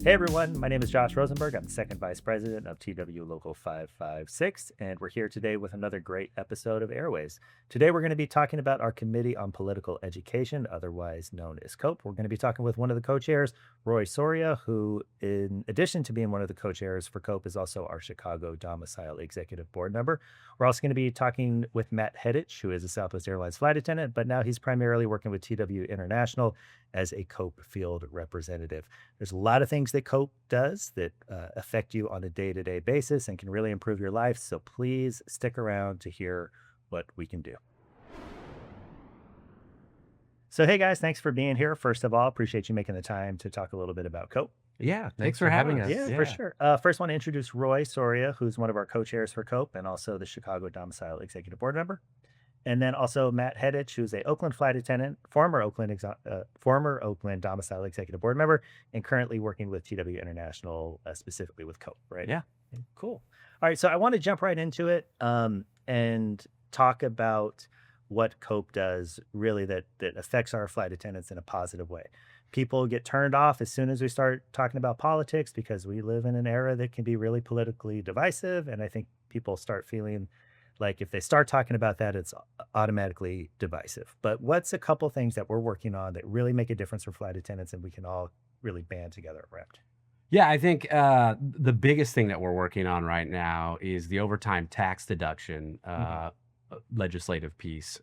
Hey everyone, my name is Josh Rosenberg. I'm the second vice president of TWU Local 556, and we're here today with another great episode of Airways. Today we're going to be talking about our Committee on Political Education, otherwise known as COPE. We're going to be talking with one of the co-chairs, Roy Soria, who, in addition to being one of the co-chairs for COPE, is also our Chicago domicile executive board member. We're also going to be talking with Matt Hedich, who is a Southwest Airlines flight attendant, but now he's primarily working with TWU International as a COPE field representative. There's a lot of things that COPE does that affect you on a day-to-day basis and can really improve your life. So please stick around to hear what we can do. So, hey guys, thanks for being here. First of all, appreciate you making the time to talk a little bit about COPE. Yeah, thanks for having us. Yeah, for sure. First, want to introduce Roy Soria, who's one of our co-chairs for COPE and also the Chicago domicile executive board member. And then also Matt Hedich, who's a Oakland flight attendant, former Oakland domicile executive board member, and currently working with TWU International, specifically with COPE, right? Yeah. Cool. All right, so I want to jump right into it and talk about what COPE does really that affects our flight attendants in a positive way. People get turned off as soon as we start talking about politics because we live in an era that can be really politically divisive. And I think people start feeling like if they start talking about that, it's automatically divisive. But what's a couple things that we're working on that really make a difference for flight attendants and we can all really band together around? Yeah, I think the biggest thing that we're working on right now is the overtime tax deduction legislative piece.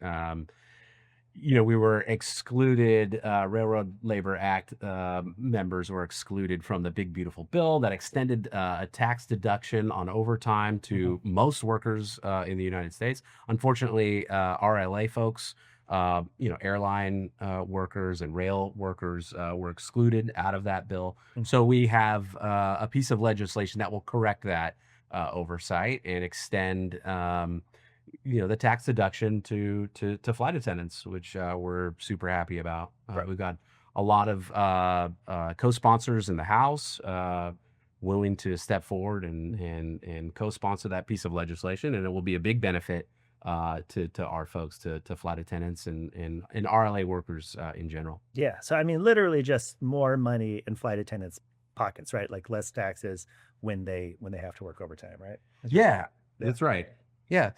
We were excluded, Railroad Labor Act members were excluded from the big, beautiful bill that extended a tax deduction on overtime to most workers in the United States. Unfortunately, RLA folks, airline workers and rail workers were excluded out of that bill. So we have a piece of legislation that will correct that oversight and extend the tax deduction to flight attendants, which we're super happy about. We've got a lot of co-sponsors in the House willing to step forward and co-sponsor that piece of legislation, and it will be a big benefit to our folks, to flight attendants and RLA workers in general. Yeah. So, I mean, literally just more money in flight attendants' pockets, right? Like less taxes when they have to work overtime, right? That's right. Yeah.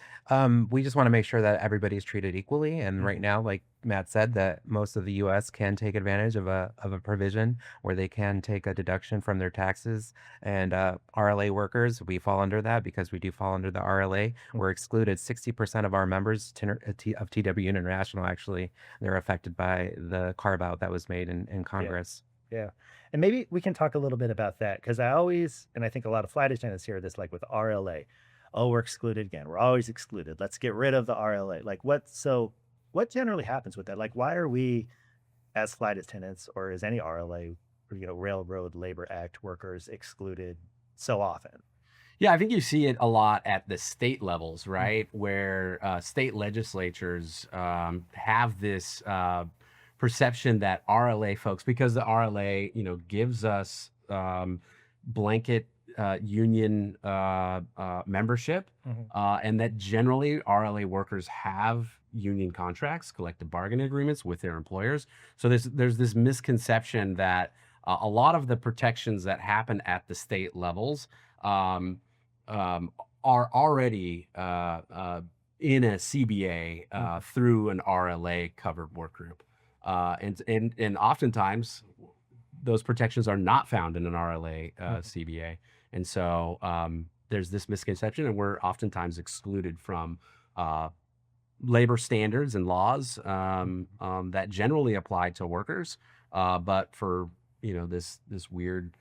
We just want to make sure that everybody's treated equally. And right now, like Matt said, that most of the US can take advantage of a provision where they can take a deduction from their taxes. And RLA workers, we fall under that because we do fall under the RLA. We're excluded. 60% of our members of TWU International, actually, they're affected by the carve out that was made in Congress. Yeah. And maybe we can talk a little bit about that because and I think a lot of flight attendants hear this, like with RLA. Oh, we're excluded again. We're always excluded. Let's get rid of the RLA. Like what generally happens with that? Like why are we as flight attendants or as any RLA, Railroad Labor Act workers excluded so often? Yeah, I think you see it a lot at the state levels, right? Where state legislatures have this perception that RLA folks, because the RLA, gives us blanket union membership, and that generally RLA workers have union contracts, collective bargaining agreements with their employers. So there's this misconception that a lot of the protections that happen at the state levels are already in a CBA through an RLA covered work group, and oftentimes those protections are not found in an RLA CBA. And so there's this misconception, and we're oftentimes excluded from labor standards and laws that generally apply to workers. But for this weird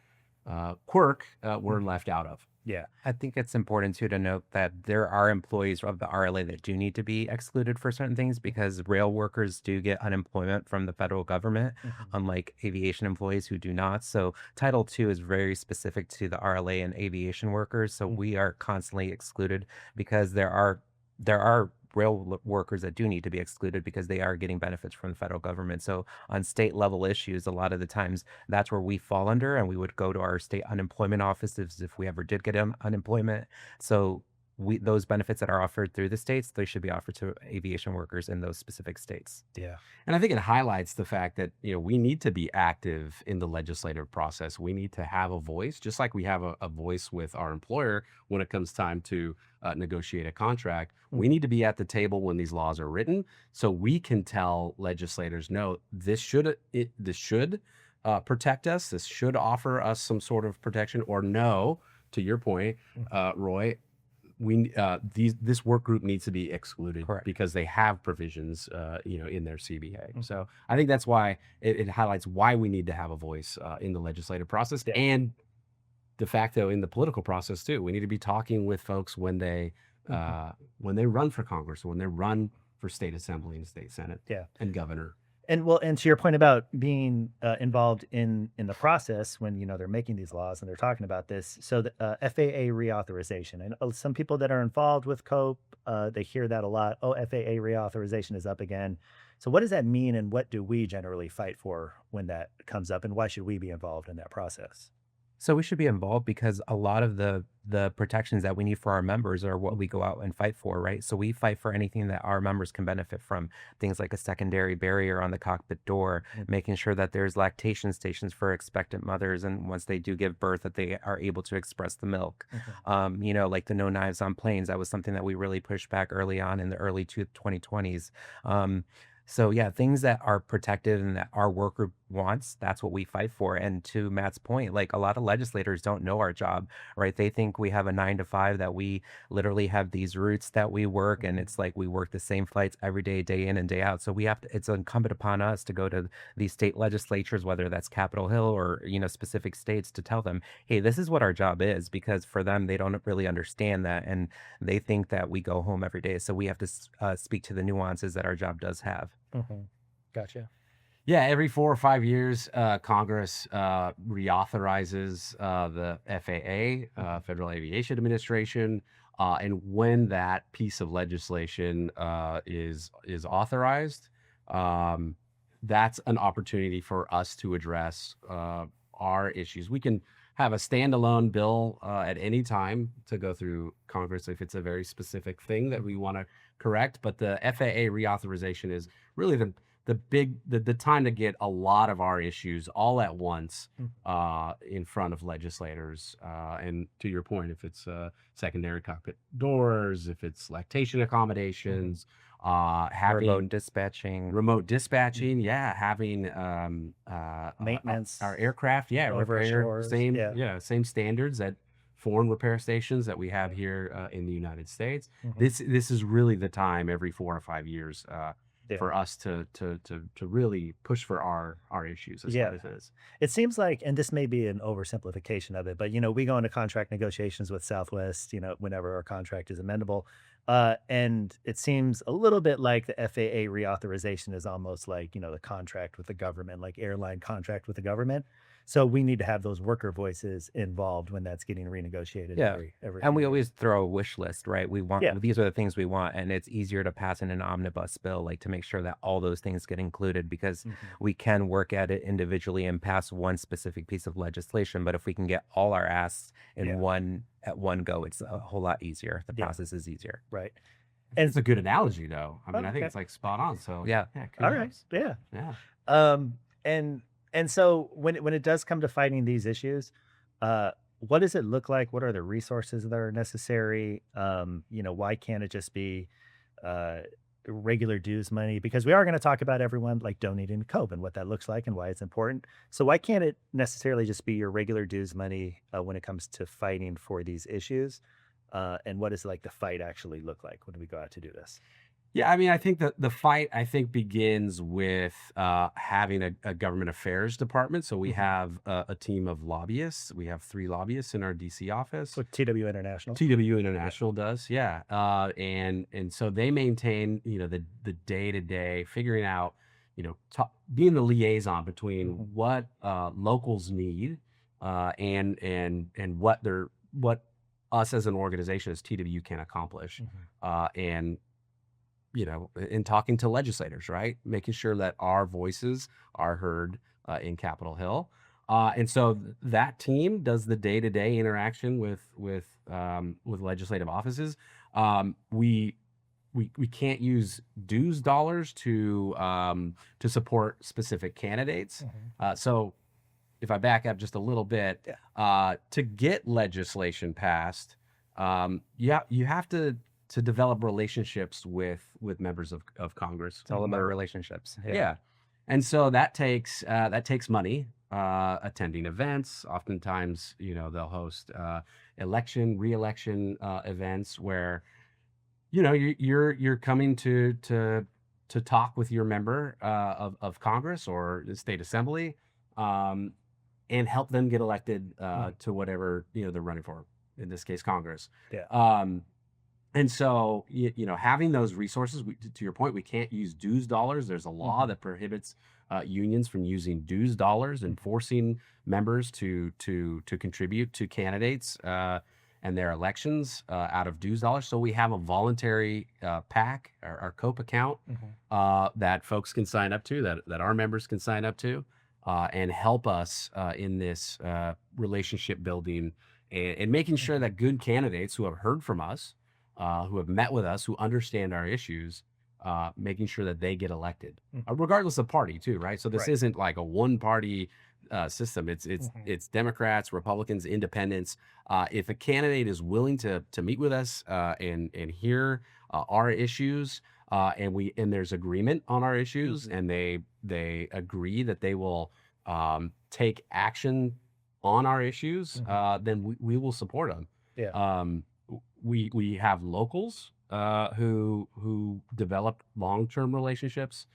quirk, we're left out of. Yeah. I think it's important too to note that there are employees of the RLA that do need to be excluded for certain things because rail workers do get unemployment from the federal government, unlike aviation employees who do not. So Title II is very specific to the RLA and aviation workers. So we are constantly excluded because there are rail workers that do need to be excluded because they are getting benefits from the federal government. So on state level issues, a lot of the times that's where we fall under, and we would go to our state unemployment offices if we ever did get unemployment. So those benefits that are offered through the states, they should be offered to aviation workers in those specific states. Yeah. And I think it highlights the fact that, we need to be active in the legislative process. We need to have a voice, just like we have a voice with our employer when it comes time to negotiate a contract. We need to be at the table when these laws are written, so we can tell legislators, no, this should protect us. This should offer us some sort of protection, or no, to your point, Roy, this work group needs to be excluded Correct. because they have provisions, in their CBA. So I think that's why it highlights why we need to have a voice in the legislative process, and de facto in the political process too. We need to be talking with folks when they run for Congress, or when they run for state assembly and state senate, and governor. And to your point about being involved in the process when they're making these laws and they're talking about this, so the FAA reauthorization, and some people that are involved with COPE, they hear that a lot. Oh, FAA reauthorization is up again. So what does that mean, and what do we generally fight for when that comes up, and why should we be involved in that process? So we should be involved because a lot of the protections that we need for our members are what we go out and fight for, right? So we fight for anything that our members can benefit from, things like a secondary barrier on the cockpit door, making sure that there's lactation stations for expectant mothers, and once they do give birth, that they are able to express the milk. Like the no knives on planes, that was something that we really pushed back early on in the early 2020s. So yeah, things that are protected and that our work group wants, that's what we fight for. And to Matt's point, like a lot of legislators don't know our job, right? They think we have a 9 to 5, that we literally have these routes that we work, and it's like we work the same flights every day in and day out. So it's incumbent upon us to go to these state legislatures, whether that's Capitol Hill or, specific states, to tell them, hey, this is what our job is, because for them, they don't really understand that. And they think that we go home every day. So we have to speak to the nuances that our job does have. Gotcha. Yeah, every 4 or 5 years, Congress reauthorizes the FAA, Federal Aviation Administration, and when that piece of legislation is authorized, that's an opportunity for us to address our issues. We can have a standalone bill at any time to go through Congress if it's a very specific thing that we want to correct, but the FAA reauthorization is really the time to get a lot of our issues all at once in front of legislators. And to your point, if it's secondary cockpit doors, if it's lactation accommodations, having remote dispatching, having maintenance, our aircraft, repair, same standards that foreign repair stations that we have here in the United States. This is really the time every 4 or 5 years for us to really push for our issues as what it is. It seems like, and this may be an oversimplification of it, but we go into contract negotiations with Southwest, whenever our contract is amendable. And it seems a little bit like the FAA reauthorization is almost like, the contract with the government, like airline contract with the government. So we need to have those worker voices involved when that's getting renegotiated. Every and we always throw a wish list, right? We want, these are the things we want, and it's easier to pass in an omnibus bill, like to make sure that all those things get included, because we can work at it individually and pass one specific piece of legislation. But if we can get all our asks in at one go, it's a whole lot easier. The process is easier. Right. And it's a good analogy, though. I mean, I think it's like spot on. So all right. And so when it does come to fighting these issues, what does it look like? What are the resources that are necessary? Why can't it just be regular dues money? Because we are going to talk about everyone like donating to COPE and what that looks like and why it's important. So why can't it necessarily just be your regular dues money when it comes to fighting for these issues? And what does like the fight actually look like when we go out to do this? Yeah, I mean, I think the fight, begins with having a government affairs department. So we have a team of lobbyists. We have 3 lobbyists in our DC office. So TWU International. TWU International does, and so they maintain, the day-to-day, figuring out, being the liaison between what locals need and what us as an organization, as TWU, can accomplish, and in talking to legislators, right? Making sure that our voices are heard in Capitol Hill. And so that team does the day-to-day interaction with legislative offices. We can't use dues dollars to support specific candidates. So if I back up just a little bit, to get legislation passed, you have to develop relationships with members of Congress. It's all about relationships. Yeah. And so that takes money, attending events. Oftentimes, they'll host re-election events where, you're coming to talk with your member of Congress or the state assembly, and help them get elected to whatever they're running for. In this case, Congress. Yeah. And so, having those resources, to your point, we can't use dues dollars. There's a law that prohibits unions from using dues dollars and forcing members to contribute to candidates and their elections out of dues dollars. So we have a voluntary PAC, our COPE account, that folks can sign up to, that our members can sign up to, and help us in this relationship building and making sure that good candidates who have heard from us, who have met with us, who understand our issues, making sure that they get elected, regardless of party too, right? So this isn't like a one-party system. It's Democrats, Republicans, Independents. If a candidate is willing to meet with us and hear our issues, and there's agreement on our issues, and they agree that they will take action on our issues, then we will support them. Yeah. We have locals who develop long-term relationships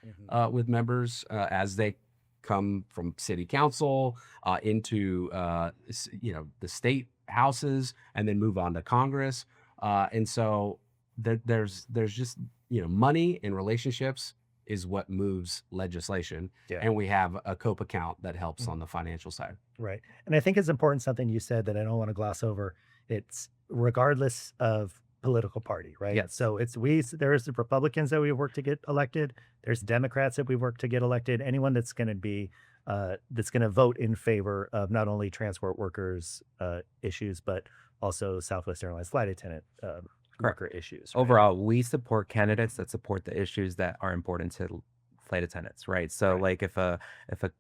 with members as they come from city council into the state houses and then move on to Congress. And so there's just money and relationships is what moves legislation. Yeah. And we have a COPE account that helps on the financial side. Right. And I think it's important, something you said that I don't want to gloss over. It's regardless of political party, right? Yes. So there's the Republicans that we work to get elected. There's Democrats that we work to get elected. Anyone that's going to be that's going to vote in favor of not only transport workers issues, but also Southwest Airlines flight attendant worker issues. Right? Overall, we support candidates that support the issues that are important to flight attendants, right? So like if a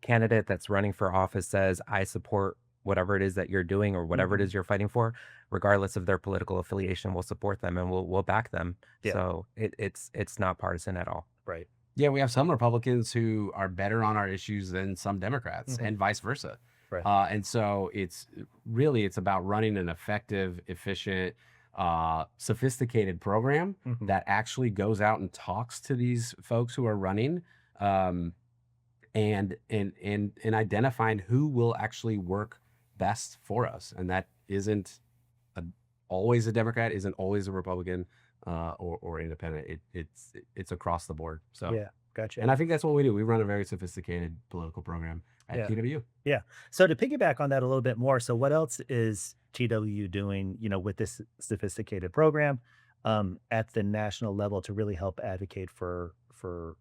candidate that's running for office says, I support whatever it is that you're doing or whatever it is you're fighting for, regardless of their political affiliation, we'll support them and we'll back them. Yeah. So it's not partisan at all. Right. Yeah, we have some Republicans who are better on our issues than some Democrats, and vice versa. Right. And so it's about running an effective, efficient, sophisticated program that actually goes out and talks to these folks who are running, and identifying who will actually work best for us. And that isn't always a Democrat, isn't always a Republican, or independent. It's across the board. So Yeah. Gotcha. and I think that's what we do. We run a very sophisticated political program at TWU. Yeah. So to piggyback on that a little bit more, so what else is TWU doing, with this sophisticated program at the national level to really help advocate for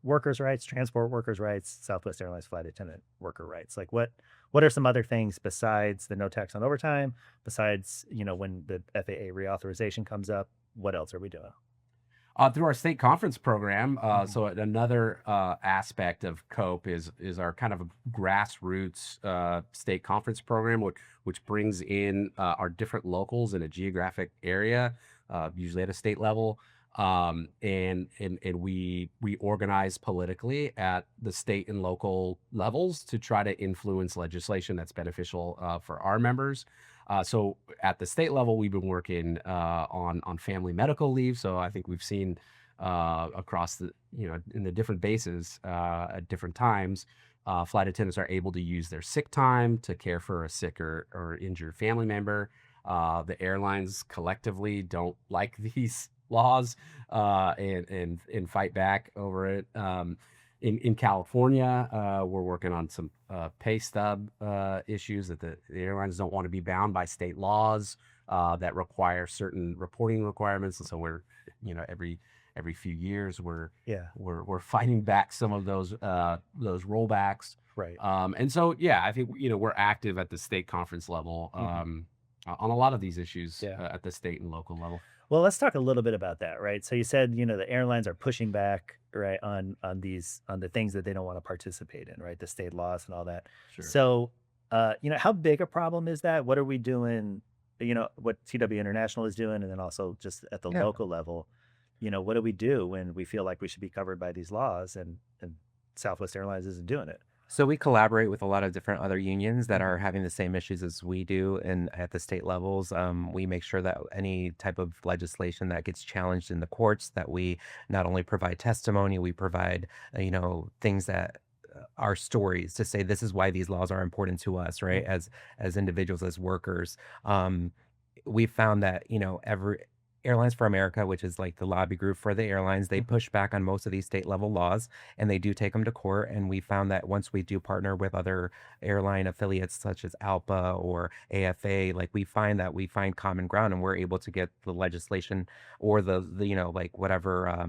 workers' rights, transport workers' rights, Southwest Airlines flight attendant worker rights? Like what are some other things besides the no tax on overtime, besides, when the FAA reauthorization comes up, what else are we doing? Through our state conference program. So another aspect of COPE is our kind of a grassroots state conference program, which brings in our different locals in a geographic area, usually at a state level, and we organize politically at the state and local levels to try to influence legislation that's beneficial for our members. So at the state level, we've been working on family medical leave. So I think we've seen across the, in the different bases at different times, flight attendants are able to use their sick time to care for a sick or injured family member. The airlines collectively don't like these laws and fight back over it. In California, we're working on some pay stub issues that the airlines don't want to be bound by state laws that require certain reporting requirements, and so we're, every few years we're fighting back some of those rollbacks. Right. And so, yeah, I think, we're active at the state conference level on a lot of these issues Yeah. at the state and local level. Well, let's talk a little bit about that, right? So you said, the airlines are pushing back, right, on the things that they don't want to participate in, right? The state laws and all that. Sure. So, how big a problem is that? What are we doing? What TW International is doing, and then also just at the Yeah. local level, what do we do when we feel like we should be covered by these laws and Southwest Airlines isn't doing it? So we collaborate with a lot of different other unions that Mhm. are having the same issues as we do, and at the state levels, we make sure that any type of legislation that gets challenged in the courts, that we not only provide testimony, we provide, things that are stories to say this is why these laws are important to us, right? Mhm. As individuals, as workers. We found that every Airlines for America, which is like the lobby group for the airlines, they Mhm. push back on most of these state level laws, and they do take them to court. And we found that once we do partner with other airline affiliates such as ALPA or AFA, like we find common ground, and we're able to get the legislation or the like whatever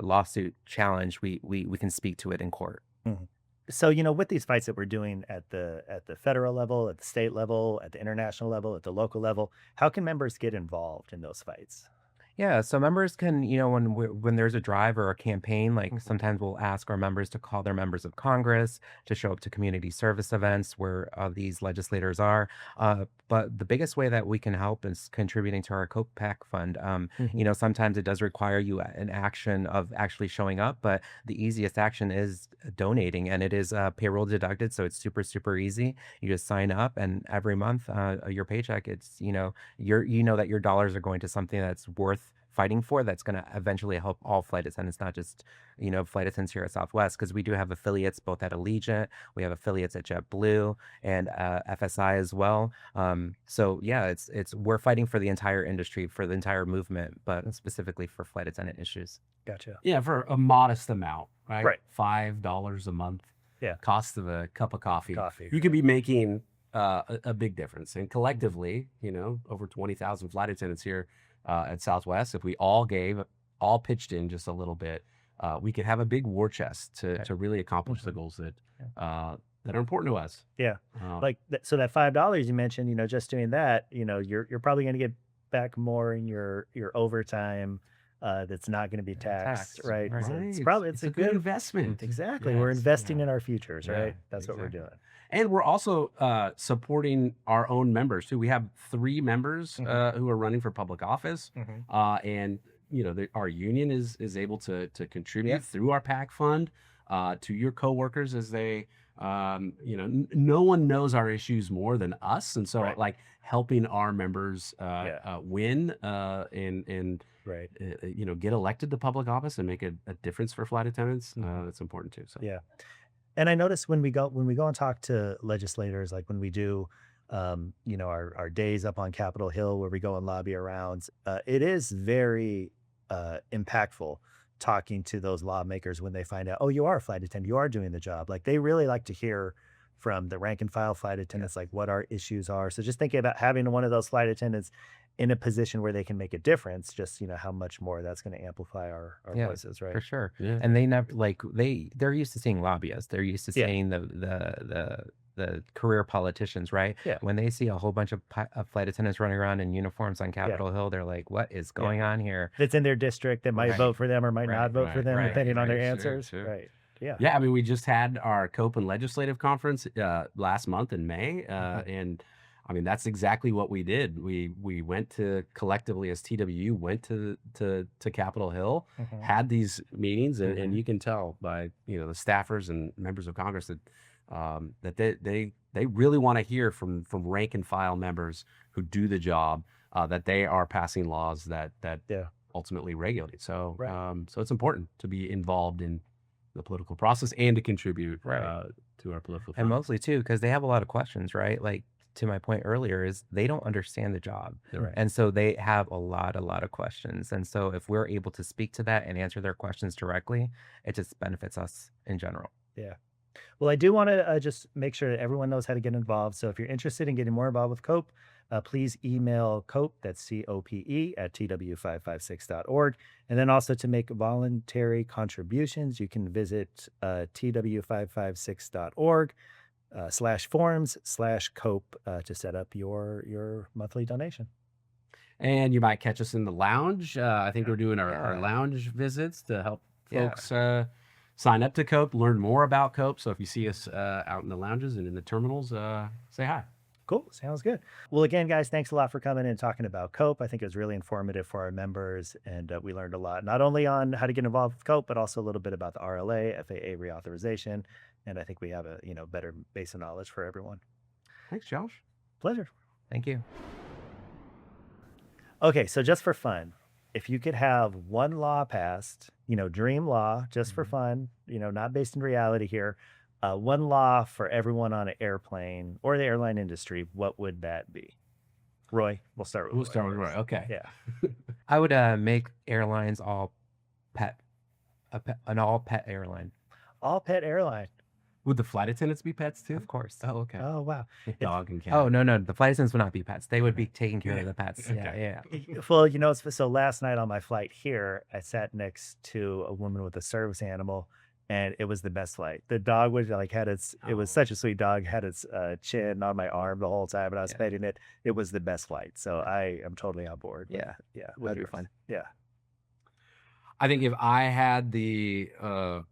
lawsuit challenge, we can speak to it in court. Mhm. So, with these fights that we're doing at the federal level, at the state level, at the international level, at the local level, how can members get involved in those fights? Yeah, so members can, when there's a drive or a campaign, like Mhm. sometimes we'll ask our members to call their members of Congress to show up to community service events where these legislators are. But the biggest way that we can help is contributing to our Cope PAC fund. Mhm. Sometimes it does require you an action of actually showing up, but the easiest action is donating, and it is payroll deducted, so it's super, super easy. You just sign up, and every month, your paycheck, it's you know that your dollars are going to something that's worth fighting for, that's going to eventually help all flight attendants, not just flight attendants here at Southwest, because we do have affiliates both at Allegiant, we have affiliates at JetBlue, and FSI as well. So yeah, it's we're fighting for the entire industry, for the entire movement, but specifically for flight attendant issues. Gotcha. Yeah, for a modest amount, right? Right. $5 a month, Yeah. cost of a cup of coffee. Coffee. You could be making a big difference. And collectively, over 20,000 flight attendants here at Southwest, if we all pitched in just a little bit, we could have a big war chest Okay. to really accomplish the Mhm. goals that Yeah. that are important to us. Yeah. Uh, So that $5 you mentioned, just doing that, you're probably going to get back more in your overtime. That's not going to be taxed, Taxed, right? right. So right. it's It's a good investment. exactly. We're Yes. investing Yeah. in our futures, Yeah, right? That's what we're exactly. doing. And we're also supporting our own members too. We have 3 members Mhm. who are running for public office, Mhm. and our union is able to contribute Yeah. through our PAC fund to your coworkers as they, no one knows our issues more than us, and so Right. like helping our members Yeah. win and Right. get elected to public office and make a difference for flight attendants. Mhm. That's important too. So. Yeah. And I notice when we go and talk to legislators, like when we do, our days up on Capitol Hill where we go and lobby around, it is very impactful talking to those lawmakers when they find out, oh, you are a flight attendant, you are doing the job. Like they really like to hear from the rank and file flight attendants, like what our issues are. So just thinking about having one of those flight attendants in a position where they can make a difference, just how much more that's going to amplify our Yeah, voices, right? for sure. Yeah. And they never like they're used to seeing lobbyists. They're used to Yeah. seeing the career politicians, right? Yeah. When they see a whole bunch of flight attendants running around in uniforms on Yeah. Capitol Hill, they're like, "What is going on here?" That's in their district that might Right. vote for them or might Right. not vote for them, Right. depending on their Right. Sure, answers. sure. Right. Yeah. Yeah, I mean, we just had our COPE and legislative conference last month in May, Mhm. and I mean that's exactly what we did. We went to collectively as TWU went to Capitol Hill, Mhm. had these meetings, and Mhm. you can tell by the staffers and members of Congress that that they really want to hear from rank and file members who do the job, that they are passing laws that Yeah. ultimately regulate. So Right. so it's important to be involved in the political process and to contribute Right. to our political And fund. mostly too, because they have a lot of questions, right? Like to my point earlier, is they don't understand the job. Right. And so they have a lot of questions. And so if we're able to speak to that and answer their questions directly, it just benefits us in general. Yeah. Well, I do want to just make sure that everyone knows how to get involved. So if you're interested in getting more involved with COPE, please email COPE, that's COPE, at TW556.org. And then also to make voluntary contributions, you can visit TW556.org /forms/COPE to set up your monthly donation. And you might catch us in the lounge. I think we're doing our Yeah. lounge visits to help Yeah. folks sign up to COPE, learn more about COPE. So if you see us out in the lounges and in the terminals, say hi. Cool. Sounds good. Well, again, guys, thanks a lot for coming and talking about COPE. I think it was really informative for our members, and we learned a lot, not only on how to get involved with COPE, but also a little bit about the RLA, FAA reauthorization, and I think we have a better base of knowledge for everyone. Thanks, Josh. Pleasure. Thank you. Okay, so just for fun, if you could have one law passed, dream law, just for fun, not based in reality here, one law for everyone on an airplane or the airline industry, what would that be? Roy, we'll start with We'll start with Roy. first. Okay. Yeah. I would make airlines all pet, an all pet airline. All pet airline. Would the flight attendants be pets too? Of course. Oh, okay. Oh, wow. Dog and cat. Oh, no. The flight attendants would not be pets. They would be taking care of the pets. Okay. Yeah. Well, so last night on my flight here, I sat next to a woman with a service animal, and it was the best flight. The dog was it was such a sweet dog, had its chin on my arm the whole time, and I was Yeah. petting it. It was the best flight. So I am totally on board. Yeah. Yeah. That'd be fun. Yeah. I think if I had the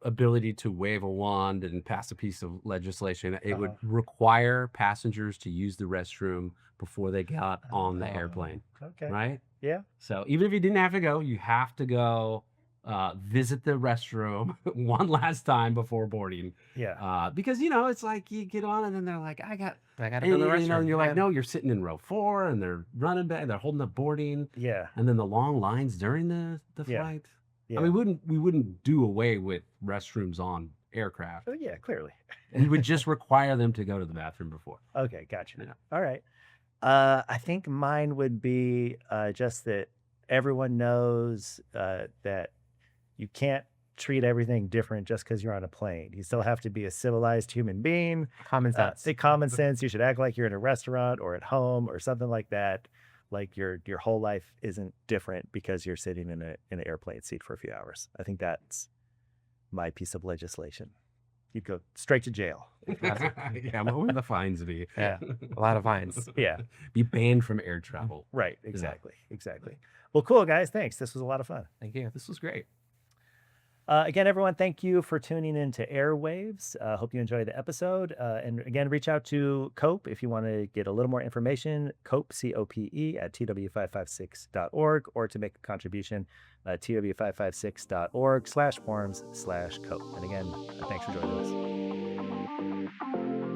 ability to wave a wand and pass a piece of legislation, it would require passengers to use the restroom before they got on the airplane, Okay. right? Yeah. So even if you didn't have to go, you have to go visit the restroom one last time before boarding. Yeah. Because, it's like you get on and then they're like, I got to go to the and restroom. you're like, Yeah. no, you're sitting in row 4 and they're running back, they're holding up boarding. Yeah. And then the long lines during the Yeah. flight. Yeah. I mean, we wouldn't do away with restrooms on aircraft. Oh, yeah, clearly. We would just require them to go to the bathroom before. Okay, gotcha. Yeah. All right. I think mine would be just that everyone knows that you can't treat everything different just because you're on a plane. You still have to be a civilized human being. Common sense. Say common sense. You should act like you're in a restaurant or at home or something like that. Like your whole life isn't different because you're sitting in an airplane seat for a few hours. I think that's my piece of legislation. You'd go straight to jail. Yeah, what would the fines be? Yeah. A lot of fines. Yeah. Be banned from air travel. Right. Exactly. Well, cool, guys. Thanks. This was a lot of fun. Thank you. This was great. Again, everyone, thank you for tuning in to Airwaves. Hope you enjoyed the episode. And again, reach out to COPE if you want to get a little more information. COPE, COPE, at TW556.org, or to make a contribution, TW556.org /forms/COPE. And again, thanks for joining us.